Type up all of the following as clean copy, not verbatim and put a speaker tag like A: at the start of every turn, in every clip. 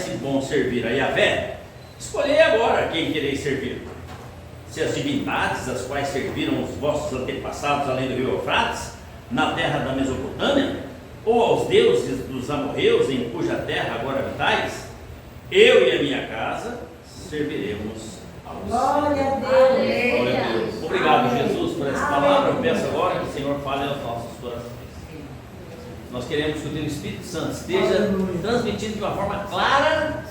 A: parece bom servir a Yahvé, escolhei agora quem quereis servir. Se as divindades as quais serviram os vossos antepassados além do rio Eufrates, na terra da Mesopotâmia, ou aos deuses dos amorreus em cuja terra agora habitais, eu e a minha casa serviremos ao Senhor.
B: Glória a Deus.
A: Glória a Deus. Obrigado, Jesus, por essa palavra. Eu peço agora que o Senhor fale aos nossos corações. Nós queremos que o Teu Espírito Santo esteja transmitindo de uma forma clara,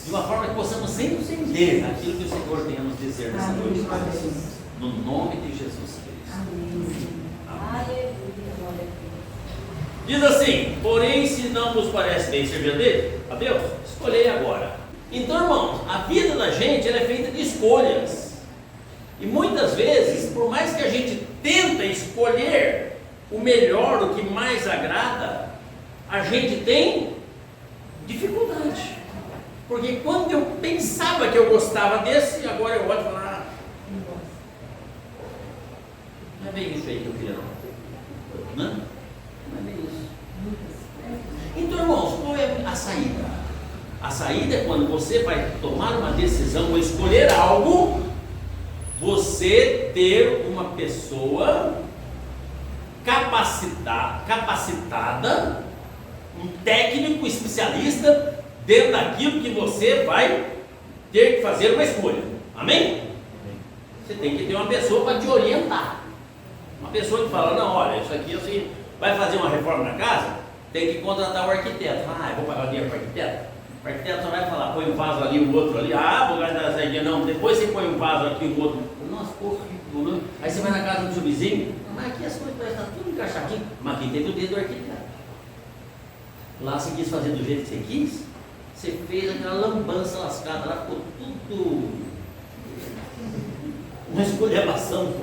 A: de uma forma que possamos entender aquilo que o Senhor tem a nos dizer nessa noite. No nome de Jesus Cristo. Amém. Diz assim: porém, se não nos parece bem servir a Deus, escolhei agora. Então, irmãos, a vida da gente ela é feita de escolhas. E muitas vezes, por mais que a gente tenta escolher o melhor, o que mais agrada, a gente tem dificuldade. Porque quando eu pensava que eu gostava desse, agora eu olho e falo, não é bem isso aí que eu queria não. Não é bem isso. Então, irmãos, qual é a saída? A saída é quando você vai tomar uma decisão ou escolher algo, você ter uma pessoa capacitada, um técnico especialista dentro daquilo que você vai ter que fazer uma escolha. Amém? Você tem que ter uma pessoa para te orientar. Uma pessoa que fala, não, olha, isso aqui assim, vai fazer uma reforma na casa, tem que contratar o arquiteto. Eu vou pagar o dinheiro para o arquiteto? O arquiteto só vai falar, põe um vaso ali, o outro ali, vou gastar essa ideia, não, depois você põe um vaso aqui, o outro. Nossa, porra, aí você vai na casa do seu vizinho, mas aqui as coisas parecem estar tudo encaixadinho, mas aqui teve o dedo do arquiteto. Lá você quis fazer do jeito que você quis, você fez aquela lambança lascada, lá ficou tudo uma esculhambação,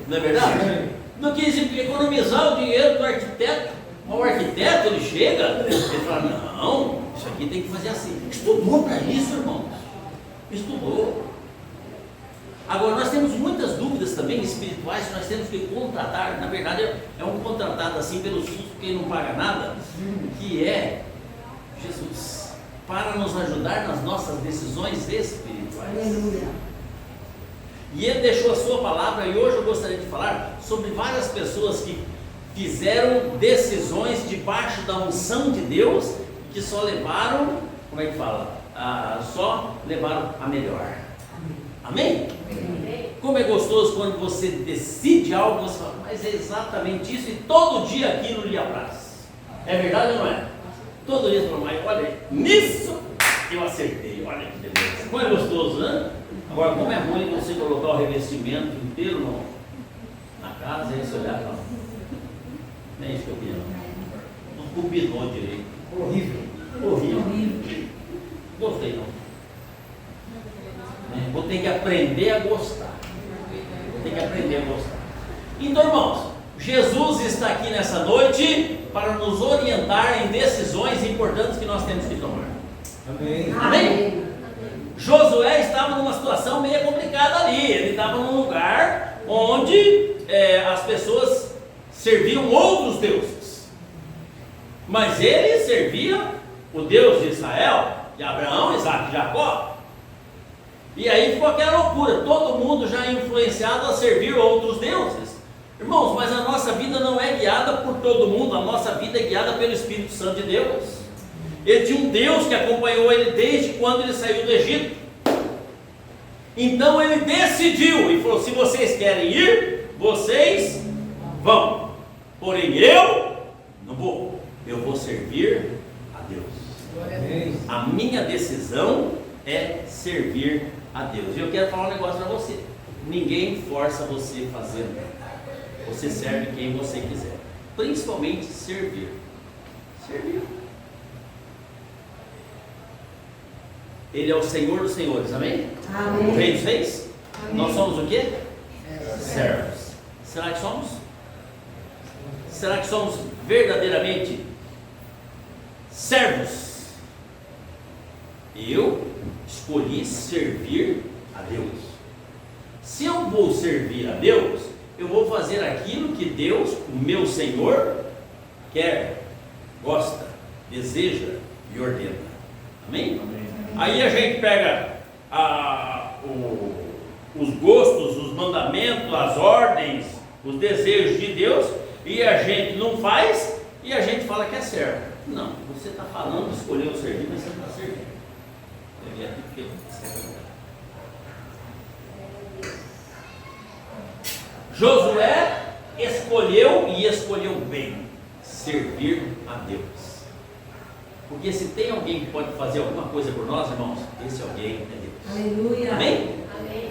A: não é verdade? Não quis economizar o dinheiro do arquiteto, mas o arquiteto ele chega, ele fala, não, isso aqui tem que fazer assim. Estudou para isso, irmãos, estudou. Agora, nós temos muitas dúvidas também espirituais que nós temos que contratar. Na verdade, é um contratado assim pelo susto, quem não paga nada, que é Jesus, para nos ajudar nas nossas decisões espirituais.
B: Aleluia.
A: E Ele deixou a sua palavra, e hoje eu gostaria de falar sobre várias pessoas que fizeram decisões debaixo da unção de Deus, que só levaram, como é que fala? Só levaram a melhor. Amém? Como é gostoso quando você decide algo, você fala, mas é exatamente isso, e todo dia aquilo lhe apraz. É verdade ou não é? Todo dia você fala, mas olha, nisso eu acertei, olha que beleza. Como é gostoso, né? Agora, como é ruim você colocar o revestimento inteiro na casa e você olhar e falar, não é isso que eu queria, não combinou direito. Horrível. Gostei não. Vou ter que aprender a gostar. Então, irmãos, Jesus está aqui nessa noite para nos orientar em decisões importantes que nós temos que tomar. Amém? Josué estava numa situação meio complicada ali. Ele estava num lugar onde as pessoas serviam outros deuses, mas ele servia o Deus de Israel, de Abraão, Isaac e Jacó. E aí ficou aquela loucura, todo mundo já influenciado a servir outros deuses. Irmãos, mas a nossa vida não é guiada por todo mundo, a nossa vida é guiada pelo Espírito Santo de Deus. Ele tinha um Deus que acompanhou ele desde quando ele saiu do Egito. Então ele decidiu e falou, se vocês querem ir, vocês vão. Porém eu não vou, eu vou servir a Deus. A minha decisão é servir a Deus. E eu quero falar um negócio para você. Ninguém força você a fazer nada. Você serve quem você quiser. Principalmente servir. Ele é o Senhor dos senhores, amém?
B: Amém.
A: O Rei dos reis?
B: Amém.
A: Nós somos o quê? Servos. Será que somos? Será que somos verdadeiramente servos? Eu escolhi servir a Deus. Se eu vou servir a Deus, eu vou fazer aquilo que Deus, o meu Senhor, quer, gosta, deseja e ordena. Amém? Aí a gente pega os gostos, os mandamentos, as ordens, os desejos de Deus, e a gente não faz, e a gente fala que é certo. Não, você está falando, escolheu servir, mas você não está servindo. Ele é porque Josué escolheu e escolheu bem servir a Deus. Porque se tem alguém que pode fazer alguma coisa por nós, irmãos, esse alguém é Deus.
B: Aleluia.
A: Amém?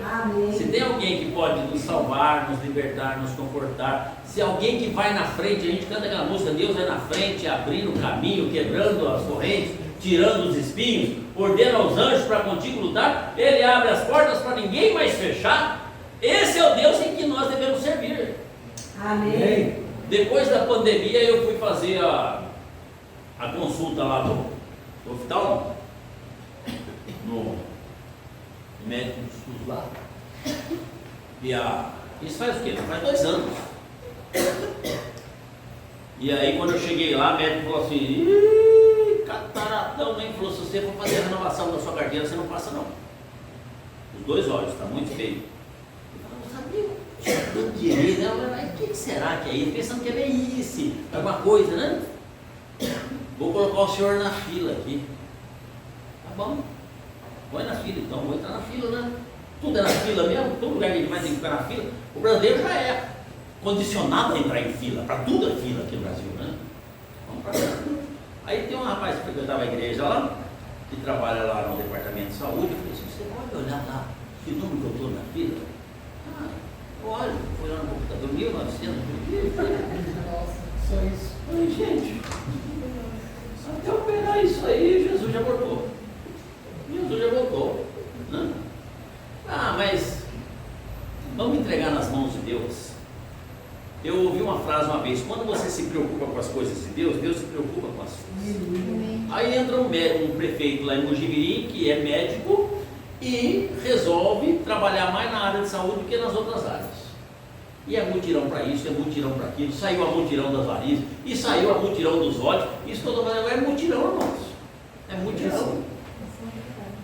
B: Amém.
A: Se tem alguém que pode nos salvar, nos libertar, nos confortar, se alguém que vai na frente, a gente canta aquela música, Deus é na frente, abrindo o caminho, quebrando as correntes, tirando os espinhos, ordena aos anjos para contigo lutar, Ele abre as portas para ninguém mais fechar. Esse é o Deus em que nós devemos servir.
B: Amém.
A: Depois da pandemia eu fui fazer a consulta lá do hospital, no médico do SUS lá, e isso faz o quê? Faz 2 anos. E aí quando eu cheguei lá, o médico falou assim, cataratão, hein? Falou, se você for fazer a renovação da sua carteira, você não passa não. Os 2 olhos, está muito feio. Eu falei, não sabia, tudo direito, né? O que será que é isso? Pensando que é velhice, alguma coisa, né? Vou colocar o senhor na fila aqui. Tá bom. Põe na fila então, vou entrar na fila, né? Tudo é na fila mesmo, todo lugar que a gente vai ter que ficar na fila. O brasileiro já é condicionado a entrar em fila, para tudo é fila aqui no Brasil, né? Vamos para cá. Aí tem um rapaz que frequentava a igreja lá, que trabalha lá no departamento de saúde, eu falei assim, você pode olhar lá, que número que eu estou na fila? Olha, foi lá no computador, 1900.
B: Nossa, só isso.
A: Ai, gente, até operar isso aí, Jesus já voltou. Jesus já voltou, né? Mas vamos entregar nas mãos de Deus. Eu ouvi uma frase uma vez, quando você se preocupa com as coisas de Deus, Deus se preocupa com as suas. Aí entra um prefeito lá em Mojimirim, que é médico, e resolve trabalhar mais na área de saúde do que nas outras áreas. E é mutirão para isso, é mutirão para aquilo, saiu a mutirão das varizes, e saiu a mutirão dos olhos, isso que eu estou falando agora é mutirão, irmãos. É mutirão.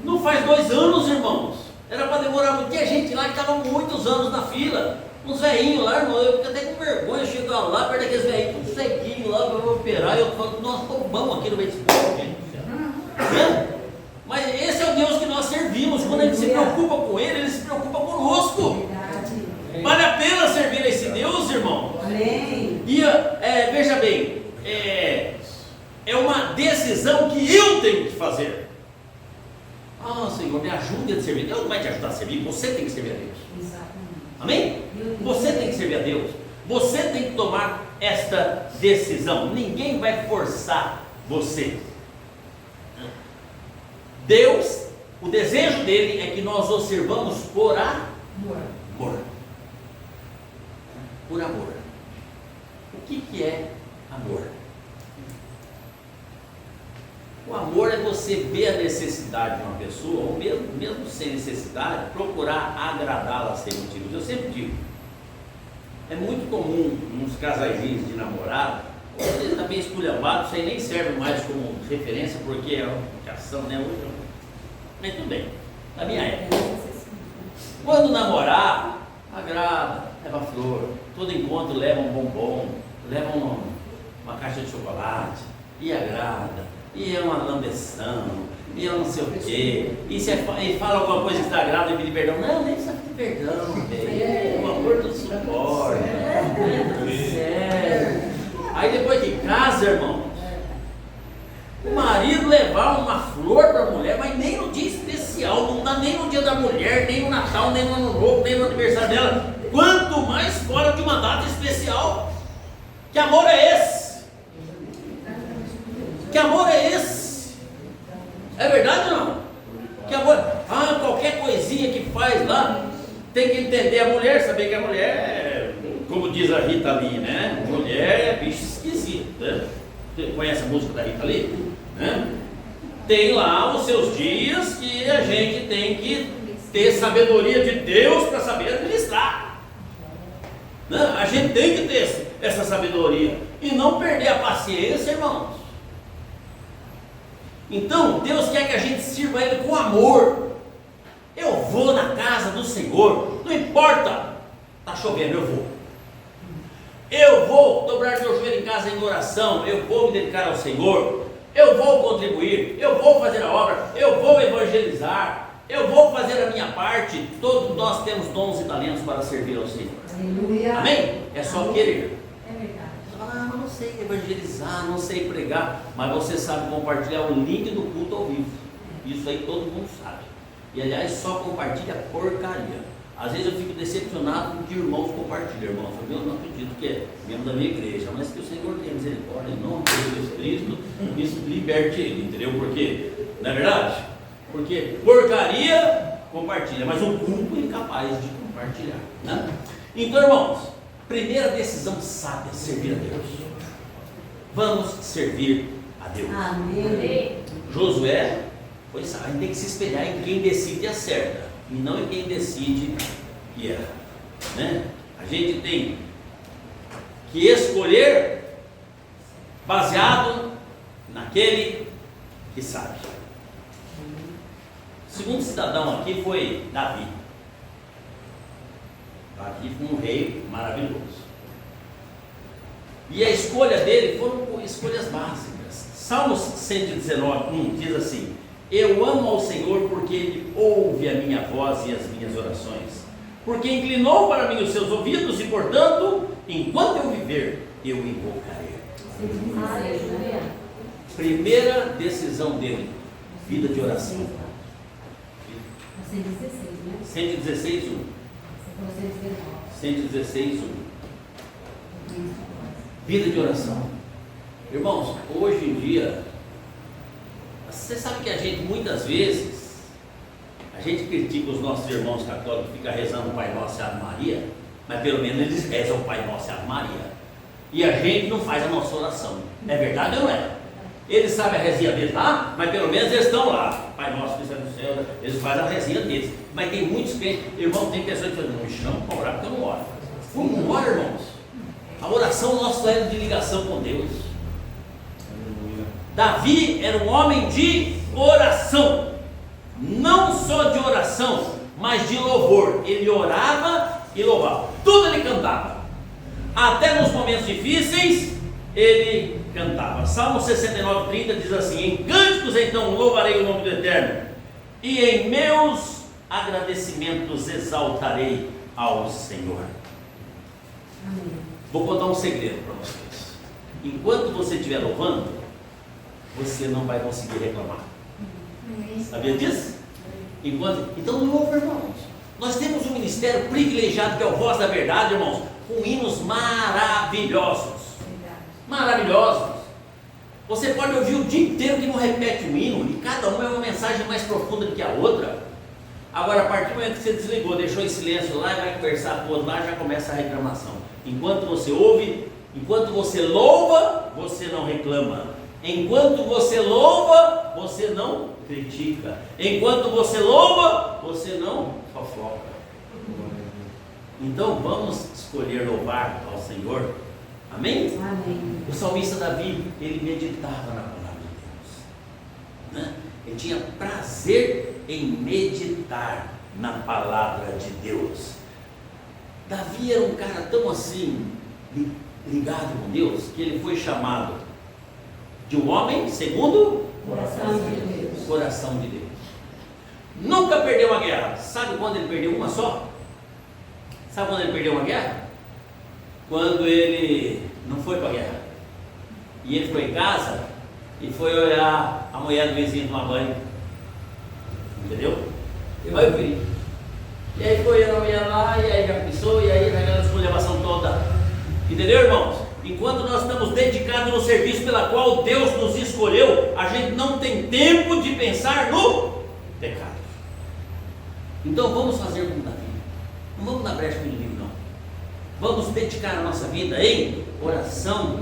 A: Não faz 2 anos, irmãos. Era para demorar muito. Tinha gente lá que estava muitos anos na fila. Uns velhinhos lá, irmão. Eu fico até com vergonha. Chego lá perto daqueles velhinhos, tudo sequinho lá para operar. E eu falo, nós estamos bons aqui no meio desse povo, gente. Mas esse é o Deus que nós servimos. Quando a gente se preocupa com Ele se preocupa conosco. Vale a pena servir a esse Deus, irmão.
B: Amém.
A: E veja bem, é uma decisão que eu tenho que fazer. Senhor, me ajude a servir. Deus não vai te ajudar a servir, você tem que servir a Deus.
B: Exatamente.
A: Amém? Você tem que servir a Deus. Você tem que tomar esta decisão. Ninguém vai forçar você. Deus, o desejo dele é que nós o servamos por amor. Por amor. O que é amor? O amor é você ver a necessidade de uma pessoa, ou mesmo sem necessidade, procurar agradá-la sem motivos. Eu sempre digo, é muito comum nos casaizinhos de namorado, ele está bem esculhambado, isso aí nem serve mais como referência, porque é uma aplicação, né? Hoje, mas tudo bem, na minha época. Quando namorar, agrada, leva flor, todo encontro leva um bombom, leva uma caixa de chocolate, e agrada. E é uma lambeção, e eu não sei o quê, e fala alguma coisa que está grávida e pedir perdão. Não, nem precisa pedir perdão, velho. O amor do suporte. Sério. Aí depois que casa, irmão, o marido levar uma flor para a mulher, mas nem no dia especial, não dá nem no dia da mulher, nem no Natal, nem no Ano Novo, nem no aniversário dela. Quanto mais fora de uma data especial. Que amor é esse? Que amor é esse? É verdade ou não? Que amor? Qualquer coisinha que faz lá, tem que entender a mulher, saber que a mulher, como diz a Rita Lee, né? Mulher é bicho esquisito, né? Você conhece a música da Rita Lee? Né? Tem lá os seus dias que a gente tem que ter sabedoria de Deus para saber administrar. Né? A gente tem que ter essa sabedoria e não perder a paciência, irmãos. Então, Deus quer que a gente sirva Ele com amor. Eu vou na casa do Senhor, não importa, está chovendo, eu vou. Eu vou dobrar meu joelho em casa em oração, eu vou me dedicar ao Senhor, eu vou contribuir, eu vou fazer a obra, eu vou evangelizar, eu vou fazer a minha parte. Todos nós temos dons e talentos para servir ao Senhor.
B: Aleluia.
A: Amém? É só querer.
B: É verdade.
A: Ah, mas não sei evangelizar, não sei pregar, mas você sabe compartilhar o link do culto ao vivo. Isso aí todo mundo sabe. E aliás, só compartilha porcaria. Às vezes eu fico decepcionado com que irmãos compartilham. Irmãos, eu não acredito que é membro da minha igreja, mas que o Senhor tenha misericórdia em nome de Jesus Cristo, isso liberte ele, entendeu? Porque, não é verdade? Porque porcaria compartilha, mas o culto é incapaz de compartilhar, né? Então, irmãos, primeira decisão sábia: servir a Deus. Vamos servir a Deus.
B: Amém.
A: Josué foi sábio. A gente tem que se espelhar em quem decide e acerta, e não em quem decide e erra, né? A gente tem que escolher baseado naquele que sabe. O segundo cidadão aqui foi Davi. Davi foi um rei maravilhoso. E a escolha dele foram escolhas básicas. Salmos 119:1 diz assim: eu amo ao Senhor porque Ele ouve a minha voz e as minhas orações, porque inclinou para mim os seus ouvidos e, portanto, enquanto eu viver, eu invocarei.
B: Aleluia.
A: Primeira decisão dele: vida de oração.
B: 116, né?
A: 116:1.
B: Você falou 119.
A: 116:1. Vida de oração. Irmãos, hoje em dia, você sabe que a gente muitas vezes, a gente critica os nossos irmãos católicos que ficam rezando o Pai Nosso e a Ave Maria, mas pelo menos eles rezam o Pai Nosso e a Ave Maria, e a gente não faz a nossa oração. É verdade ou não é? Eles sabem a rezinha deles lá, mas pelo menos eles estão lá. Pai Nosso que está no céu, eles fazem a rezinha deles. Mas tem muitos crentes, irmão, tem pessoas que dizem: não me chamam para orar porque eu não oro. Vamos orar, irmãos. A oração é o nosso elo de ligação com Deus. Davi era um homem de oração, não só de oração, mas de louvor. Ele orava e louvava, tudo ele cantava, até nos momentos difíceis ele cantava. Salmo 69:30 diz assim: em cânticos então louvarei o nome do Eterno, e em meus agradecimentos exaltarei ao Senhor.
B: Amém.
A: Vou contar um segredo para vocês. Enquanto você estiver louvando, você não vai conseguir reclamar. Sabia disso? Então louva, irmãos. Nós temos um ministério privilegiado que é o Voz da Verdade, irmãos, com hinos maravilhosos. Maravilhosos. Você pode ouvir o dia inteiro que não repete um hino, e cada um é uma mensagem mais profunda do que a outra. Agora, a partir do momento que você desligou, deixou em silêncio lá e vai conversar com o outro lá, já começa a reclamação. Enquanto você ouve, enquanto você louva, você não reclama. Enquanto você louva, você não critica. Enquanto você louva, você não fofoca. Então vamos escolher louvar ao Senhor. Amém?
B: Amém.
A: O salmista Davi, ele meditava na palavra de Deus, né? Ele tinha prazer em meditar na palavra de Deus. Davi era um cara tão assim, ligado com Deus, que ele foi chamado de um homem segundo o coração de Deus. Nunca perdeu uma guerra. Sabe quando ele perdeu uma só? Sabe quando ele perdeu uma guerra? Quando ele não foi para a guerra, e ele foi em casa e foi olhar a mulher do vizinho tomar banho. Entendeu? Vai ver. E aí foi a mulher lá, e aí já pensou, e aí aquela esculhambação toda. Entendeu, irmãos? Enquanto nós estamos dedicados no serviço pela qual Deus nos escolheu, a gente não tem tempo de pensar no pecado. Então vamos fazer como Davi. Não vamos na brecha do inimigo, não. Vamos dedicar a nossa vida em oração,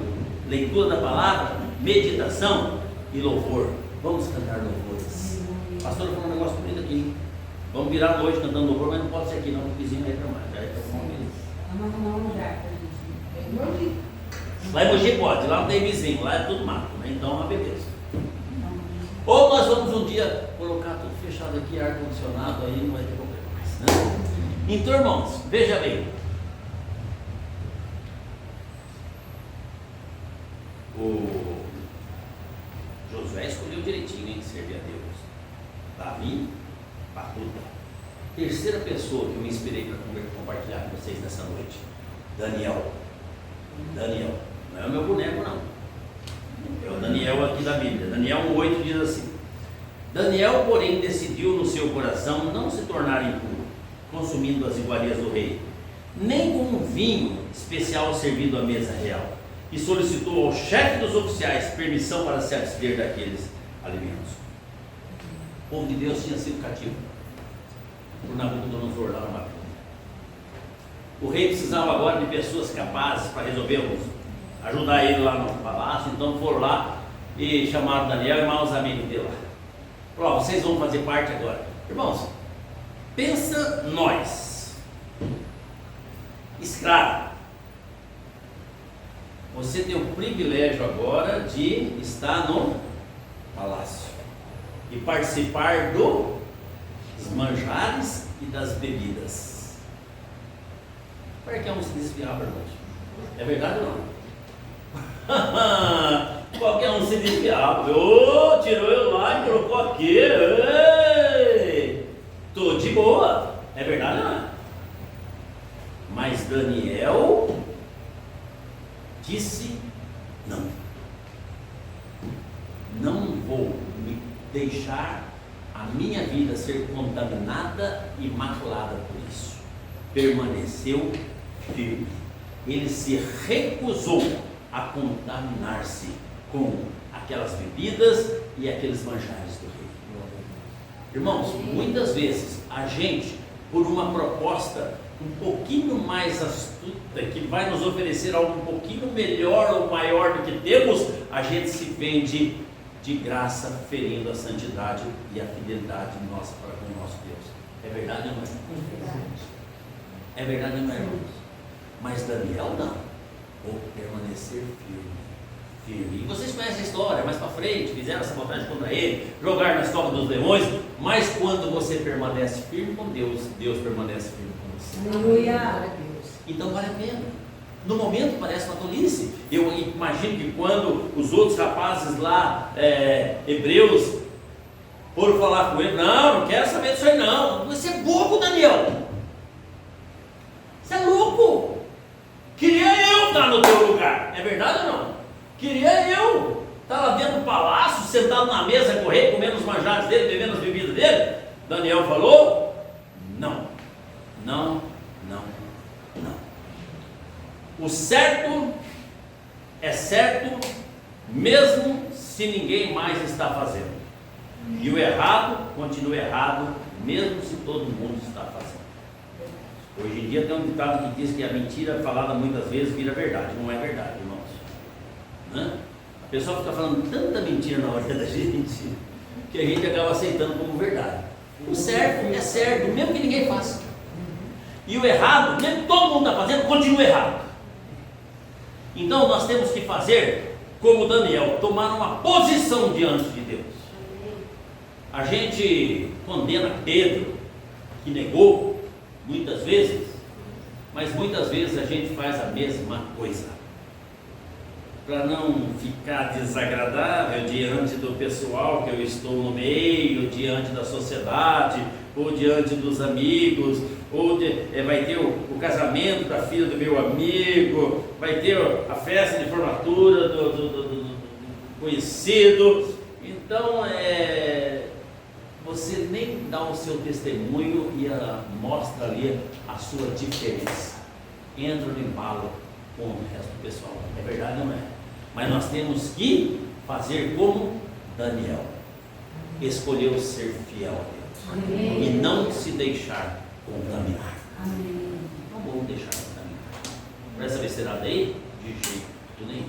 A: leitura da palavra, meditação e louvor. Vamos cantar louvores. Pastor, falou um negócio bonito aqui. Vamos virar a noite cantando louvor, mas não pode ser aqui não, porque o vizinho vai reclamar. Já é tão bom mesmo.
B: Vamos arrumar um lugar para a gente.
A: Lá em Mogi pode, lá não tem vizinho, lá é tudo mato, né? Então é uma beleza. Ou nós vamos um dia colocar tudo fechado aqui, ar-condicionado, aí não vai ter problema mais, né? Então, irmãos, veja bem. O Josué escolheu direitinho, hein? Servir a Deus. Davi, Batuta. Terceira pessoa que eu me inspirei para compartilhar com vocês nessa noite: Daniel. Daniel. Não é o meu boneco, não. É o Daniel aqui da Bíblia. Daniel 1,8 diz assim: Daniel, porém, decidiu no seu coração não se tornar impuro, consumindo as iguarias do rei, nem com um vinho especial servido à mesa real, e solicitou ao chefe dos oficiais permissão para se abster daqueles alimentos. O povo de Deus tinha sido cativo por Nabucodonosor lá na Babilônia. O rei precisava agora de pessoas capazes para resolver, ajudar ele lá no palácio. Então foram lá e chamaram Daniel e mais os amigos dele lá. Falaram: vocês vão fazer parte agora. Irmãos, pensa nós, escravo. Você tem o privilégio agora de estar no palácio e participar dos manjares e das bebidas. Qualquer um se desviar para nós. É verdade ou não? Qualquer um se desviava. Oh, tirou eu lá e colocou aqui. Ei, tô de boa. É verdade ou não? Mas Daniel disse: não. Não vou me deixar a minha vida ser contaminada e maculada por isso. Permaneceu firme. Ele se recusou a contaminar-se com aquelas bebidas e aqueles manjares do rei. Irmãos, muitas vezes a gente, por uma proposta um pouquinho mais astuta, que vai nos oferecer algo um pouquinho melhor ou maior do que temos, a gente se vende de graça, ferindo a santidade e a fidelidade nossa para com o nosso Deus. É verdade ou não é? É verdade ou não é, irmãos? Mas Daniel não. Vou permanecer firme. E vocês conhecem a história, mais para frente, fizeram essa sabotagem contra ele, jogaram na escola dos leões, mas quando você permanece firme com Deus, Deus permanece firme com você.
B: Aleluia.
A: Então vale a pena. No momento parece uma tolice. Eu imagino que quando os outros rapazes lá, hebreus, foram falar com ele: não quero saber disso aí não. Você é bobo, Daniel. Você é louco. Queria eu estar no teu lugar. É verdade ou não? Queria eu estar lá dentro do palácio, sentado na mesa com o rei, comendo os manjares dele, bebendo as bebidas dele. Daniel falou: não. O certo é certo, mesmo se ninguém mais está fazendo. E o errado continua errado, mesmo se todo mundo está fazendo. Hoje em dia tem um ditado que diz que a mentira falada muitas vezes vira verdade. Não é verdade, irmãos. Né? A pessoa fica falando tanta mentira na hora da gente, que a gente acaba aceitando como verdade. O certo é certo, mesmo que ninguém faça. E o errado, mesmo que todo mundo está fazendo, continua errado. Então nós temos que fazer como Daniel, tomar uma posição diante de Deus. A gente condena Pedro, que negou muitas vezes, mas muitas vezes a gente faz a mesma coisa. Para não ficar desagradável diante do pessoal que eu estou no meio, diante da sociedade, ou diante dos amigos, ou vai ter o casamento da filha do meu amigo, vai ter a festa de formatura do conhecido. Então você nem dá o seu testemunho e mostra ali a sua diferença. Entra no embalo com o resto do pessoal. É verdade ou não é? Mas nós temos que fazer como Daniel. Escolheu ser fiel a Deus. Amém. E não se deixar contaminar.
B: Amém.
A: Não vamos deixar contaminar. Por essa besteirada aí, de jeito nenhum.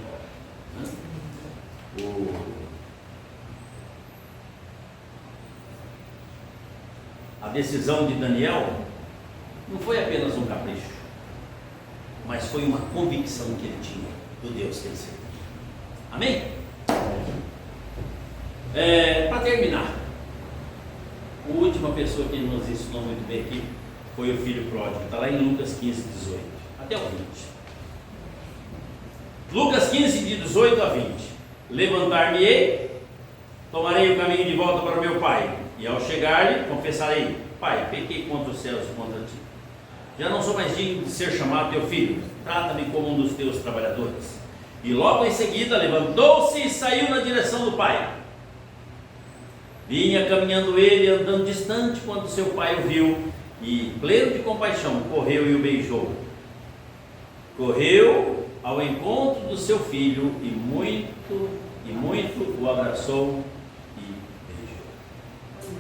A: A decisão de Daniel não foi apenas um capricho, mas foi uma convicção que ele tinha do Deus que ele servia. Amém? Para terminar, a última pessoa que nos ensinou muito bem aqui foi o filho pródigo. Está lá em Lucas 15, 18 até o 20. Lucas 15, de 18 a 20. Levantar-me-ei, tomarei o caminho de volta para o meu pai, e ao chegar-lhe, confessarei: Pai, pequei contra os céus e contra ti. Já não sou mais digno de ser chamado teu filho. Trata-me como um dos teus trabalhadores. E logo em seguida levantou-se e saiu na direção do pai. Vinha caminhando ele, andando distante, quando seu pai o viu, e pleno de compaixão, correu e o beijou. Correu ao encontro do seu filho e muito o abraçou e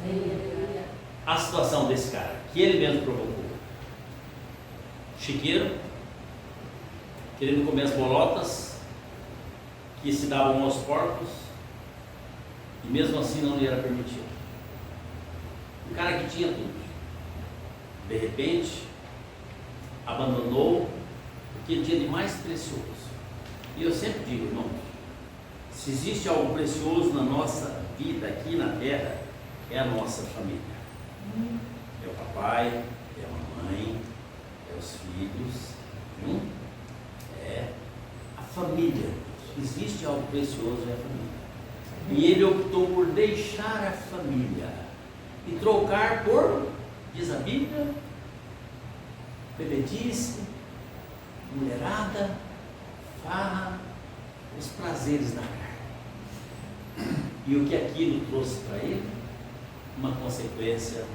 A: beijou. A situação desse cara, que ele mesmo provocou: chiqueiro, querendo comer as bolotas que se davam aos porcos, e mesmo assim não lhe era permitido. Um cara que tinha tudo, de repente abandonou o que ele tinha de mais precioso. E eu sempre digo, irmãos, se existe algo precioso na nossa vida aqui na terra, é a nossa família. É o papai, é a mamãe, é os filhos, é a família. Existe algo precioso, é a família. E ele optou por deixar a família e trocar por, diz a Bíblia, bebedice, mulherada, farra, os prazeres da carne. E o que aquilo trouxe para ele? Uma consequência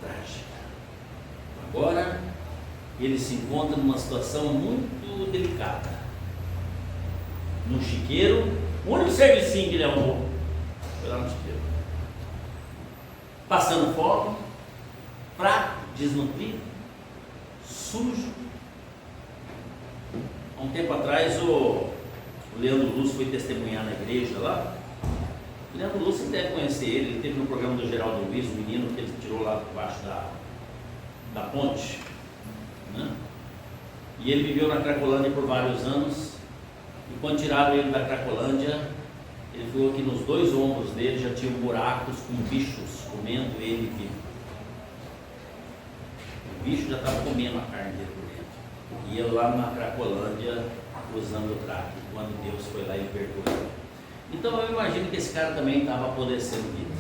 A: trágica. Agora ele se encontra numa situação muito delicada. No chiqueiro, o único servicinho que ele arrumou foi lá no chiqueiro. Passando fome, fraco, desnutrido, sujo. Há um tempo atrás o Leandro Lúcio foi testemunhar na igreja lá. O Leandro Lúcio deve conhecer ele teve no programa do Geraldo Luiz, o menino que ele tirou lá debaixo da ponte, né? E ele viveu na Cracolândia por vários anos, e quando tiraram ele da Cracolândia, ele falou que nos dois ombros dele já tinham buracos com bichos comendo ele vivo. O bicho já estava comendo a carne dele por dentro. E eu lá na Cracolândia usando o traque, quando Deus foi lá e libertou ele. Então eu imagino que esse cara também estava apodrecendo vida,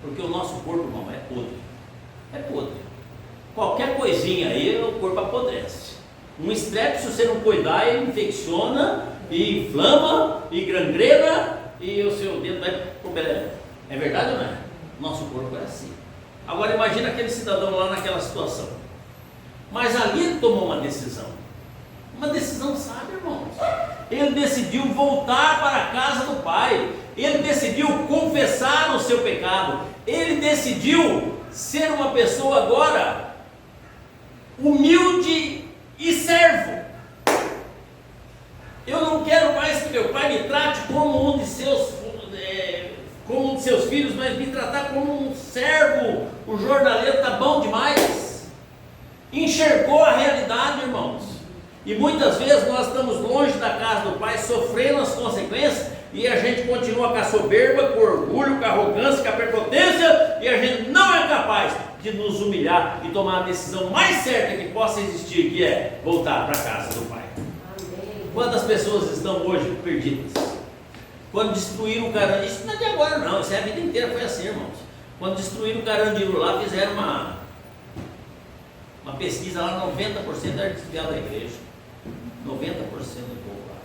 A: porque o nosso corpo, irmão, é podre. É podre. Qualquer coisinha aí o corpo apodrece. Um estresse, se você não cuidar, ele infecciona, e inflama, e gangrena, e o seu dedo vai pro belém. É verdade ou não é? Nosso corpo é assim. Agora imagina aquele cidadão lá naquela situação. Mas ali ele tomou uma decisão. Uma decisão sábia, irmãos. Ele decidiu voltar para a casa do Pai. Ele decidiu confessar o seu pecado. Ele decidiu ser uma pessoa agora humilde e servo. Eu não quero mais que meu pai me trate como um de seus filhos, mas me tratar como um servo. O jornaleiro está bom demais. Enxergou a realidade, irmãos. E muitas vezes nós estamos longe da casa do Pai, sofrendo as consequências, e a gente continua com a soberba, com o orgulho, com a arrogância, com a prepotência, e a gente não é capaz de nos humilhar e tomar a decisão mais certa que possa existir, que é voltar para a casa do Pai. Quantas pessoas estão hoje perdidas? Quando destruíram o Carandiru, isso não é de agora não, isso é a vida inteira, foi assim, irmãos. Quando destruíram o Carandiru lá, fizeram uma pesquisa lá, 90% era desviado da igreja. 90% do povo lá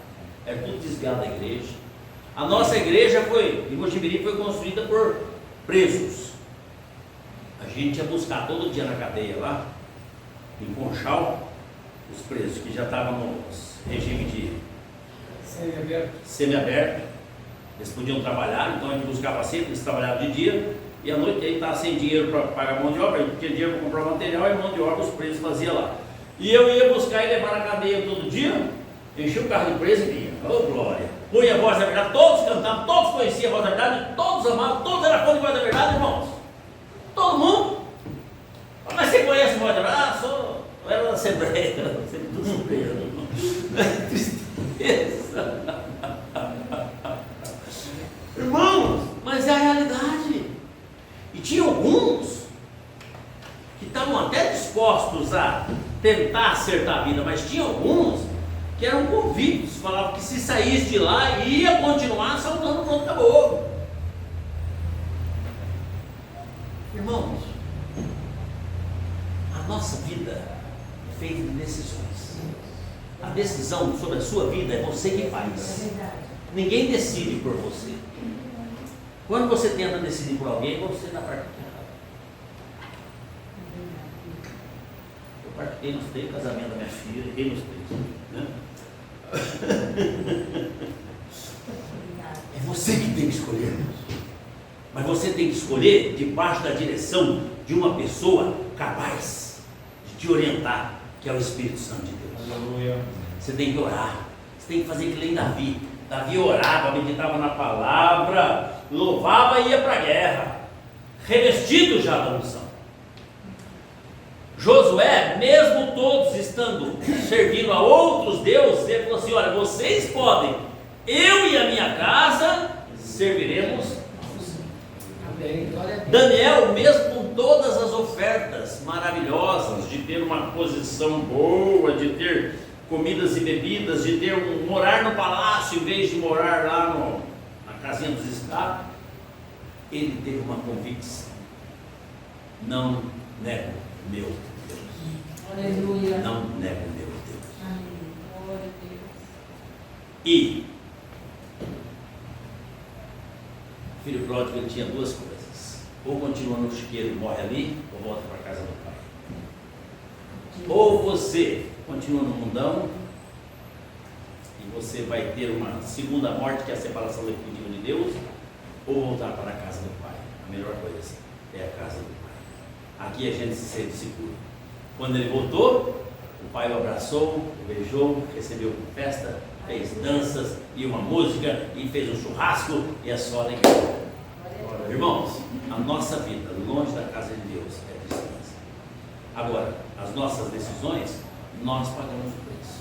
A: era tudo desviado da igreja. A nossa igreja em Mochibiri foi construída por presos. A gente ia buscar todo dia na cadeia lá, em Conchal, os presos que já estavam no regime de semi-aberto. Eles podiam trabalhar, então a gente buscava cedo, eles trabalhavam de dia, e à noite ele estava sem dinheiro para pagar mão de obra, ele tinha dinheiro para comprar material, e mão de obra os presos faziam lá. E eu ia buscar e levar na cadeia todo dia, enchia o carro de preso e vinha. Oh glória! Punha a voz da verdade, todos cantavam, todos conheciam a voz da verdade, todos amavam, todos eram fãs de voz da verdade, irmãos. Todo mundo. Mas você conhece a voz da verdade? Eu era da Assembleia, sempre tudo surpresa, irmão. Tristeza. Irmãos, tinha alguns que estavam até dispostos a tentar acertar a vida, mas tinha alguns que eram convictos, falavam que se saísse de lá ia continuar saltando, pronto, acabou. Irmãos, a nossa vida é feita de decisões. A decisão sobre a sua vida é você que faz. Ninguém decide por você. Quando você tenta decidir por alguém, você dá parte errada. Eu participei nos 3 casamentos da minha filha, errei nos 3. Né? É você que tem que escolher. Mas você tem que escolher debaixo da direção de uma pessoa capaz de te orientar, que é o Espírito Santo de Deus. Aleluia. Você tem que orar. Você tem que fazer que nem Davi. Davi orava, meditava na palavra, louvava e ia para a guerra, revestido já da unção. Josué, mesmo todos estando servindo a outros deuses, ele falou assim: olha, vocês podem, eu e a minha casa serviremos ao Senhor. Daniel, mesmo com todas as ofertas maravilhosas, de ter uma posição boa, de ter comidas e bebidas, de ter morar no palácio em vez de morar lá na casinha dos escravos, ele teve uma convicção: não nego meu Deus.
B: Aleluia.
A: Não nego meu Deus.
B: Amém. Glória a Deus.
A: E o filho pródigo, ele tinha 2 coisas: ou continua no chiqueiro e morre ali, ou volta para a casa do pai. Ou você continua no mundão e você vai ter uma segunda morte, que é a separação definitiva de Deus, ou voltar para a casa do pai. A melhor coisa é a casa do pai. Aqui a gente se sente seguro. Quando ele voltou, o pai o abraçou, o beijou, recebeu com festa, fez danças e uma música, e fez um churrasco, e a sua alegria. Irmãos, a nossa vida longe da casa de Deus é distância. Agora, as nossas decisões, nós pagamos o preço.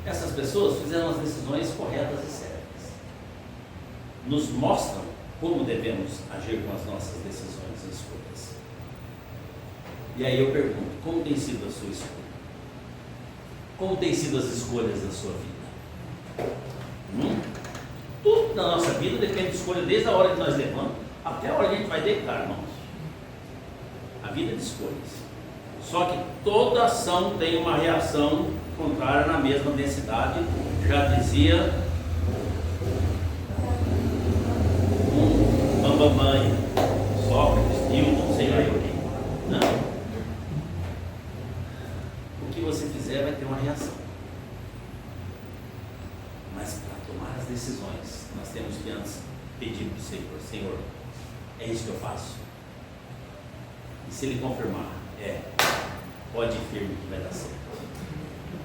A: Essas pessoas fizeram as decisões corretas e certas. Nos mostram como devemos agir com as nossas decisões e escolhas. E aí eu pergunto: como tem sido a sua escolha? Como tem sido as escolhas da sua vida? Tudo na nossa vida depende de escolha, desde a hora que nós levantamos até a hora que a gente vai deitar, irmãos. A vida é de escolhas. Só que toda ação tem uma reação contrária na mesma densidade. Já dizia um Bambamãe, Sócrates, Newton, sei lá eu quem. Não. O que você fizer vai ter uma reação. Mas para tomar as decisões, nós temos que antes pedir para o Senhor: Senhor, é isso que eu faço? E se Ele confirmar, pode ir firme que vai dar certo.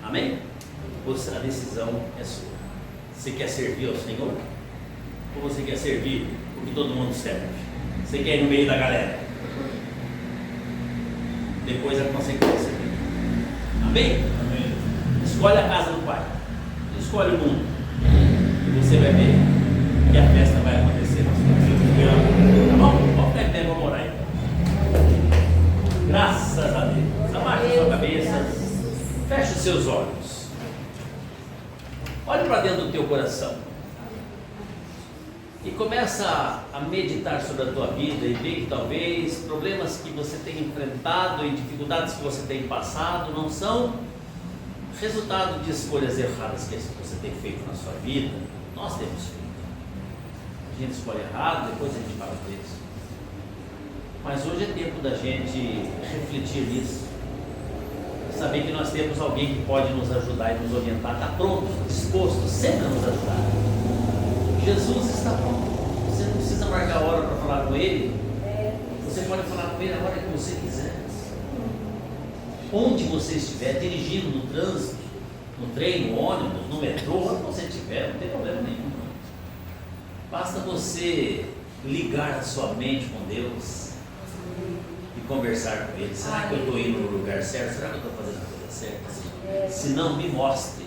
A: Amém? A decisão é sua. Você quer servir ao Senhor? Ou você quer servir o que todo mundo serve? Você quer ir no meio da galera? Depois a consequência. Amém? Amém. Escolhe a casa do Pai. Escolhe o mundo. E você vai ver que a festa vai acontecer na sua vida. Tá bom? Pode ficar em pé, vamos orar aí. Graças a Deus. Abaixe a sua cabeça. Feche os seus olhos. Olhe para dentro do teu coração. E começa a meditar sobre a tua vida e ver que talvez problemas que você tem enfrentado e dificuldades que você tem passado não são resultado de escolhas erradas que você tem feito na sua vida. Nós temos feito. A gente escolhe errado, depois a gente paga por isso. Mas hoje é tempo da gente refletir nisso. Saber que nós temos alguém que pode nos ajudar e nos orientar. Está pronto, disposto sempre a nos ajudar. Jesus está pronto. Você não precisa marcar a hora para falar com Ele. Você pode falar com Ele a hora que você quiser. Onde você estiver, dirigindo no trânsito, no trem, no ônibus, no metrô, onde você estiver, não tem problema nenhum. Basta você ligar a sua mente com Deus e conversar com Ele. Será que eu estou indo no lugar certo? Será que eu estou fazendo a coisa certa? Se não, me mostre.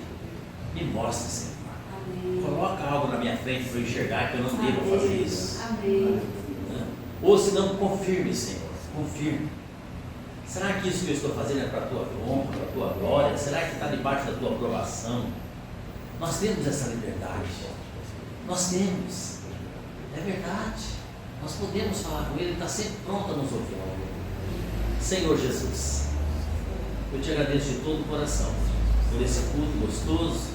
A: Me mostre, Senhor. Coloca algo na minha frente para eu enxergar que eu não devo fazer isso. Ou se não, confirme, Senhor, confirme. Será que isso que eu estou fazendo é para a tua honra, para a tua glória? Será que está debaixo da tua aprovação? Nós temos essa liberdade. Nós temos. É verdade. Nós podemos falar com Ele, Ele está sempre pronto a nos ouvir. Senhor Jesus, eu te agradeço de todo o coração por esse culto gostoso,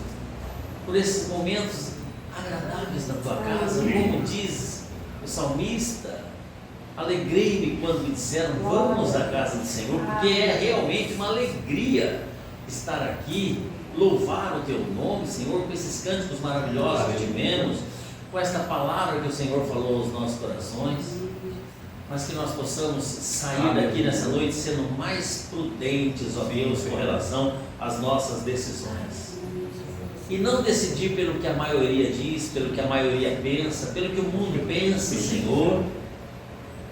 A: por esses momentos agradáveis na tua casa. Como diz o salmista, alegrei-me quando me disseram vamos à casa do Senhor, porque é realmente uma alegria estar aqui, louvar o teu nome, Senhor, com esses cânticos maravilhosos que tivemos, com esta palavra que o Senhor falou aos nossos corações, mas que nós possamos sair daqui nessa noite sendo mais prudentes, ó Deus, com relação às nossas decisões. E não decidir pelo que a maioria diz, pelo que a maioria pensa, pelo que o mundo pensa, Senhor,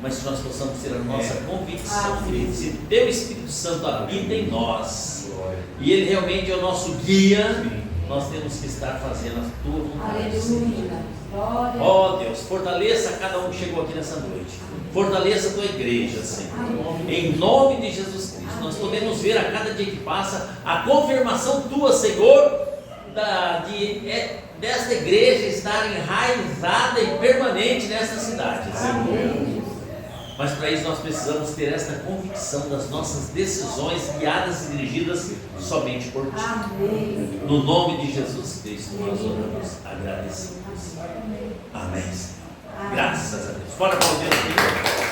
A: mas que nós possamos ter a nossa convicção, queridos, se teu Espírito Santo habita em nós, e Ele realmente é o nosso guia, nós temos que estar fazendo a tua vontade, Senhor. Ó Deus, fortaleça cada um que chegou aqui nessa noite, fortaleça a tua igreja, Senhor, em nome de Jesus Cristo. Nós podemos ver a cada dia que passa a confirmação tua, Senhor, desta igreja estar enraizada e permanente nesta cidade, Senhor. Mas para isso nós precisamos ter esta convicção das nossas decisões guiadas e dirigidas somente por Ti. No nome de Jesus Cristo nós oramos, agradecemos. Amém, Senhor. Graças a Deus. Fora para o Deus.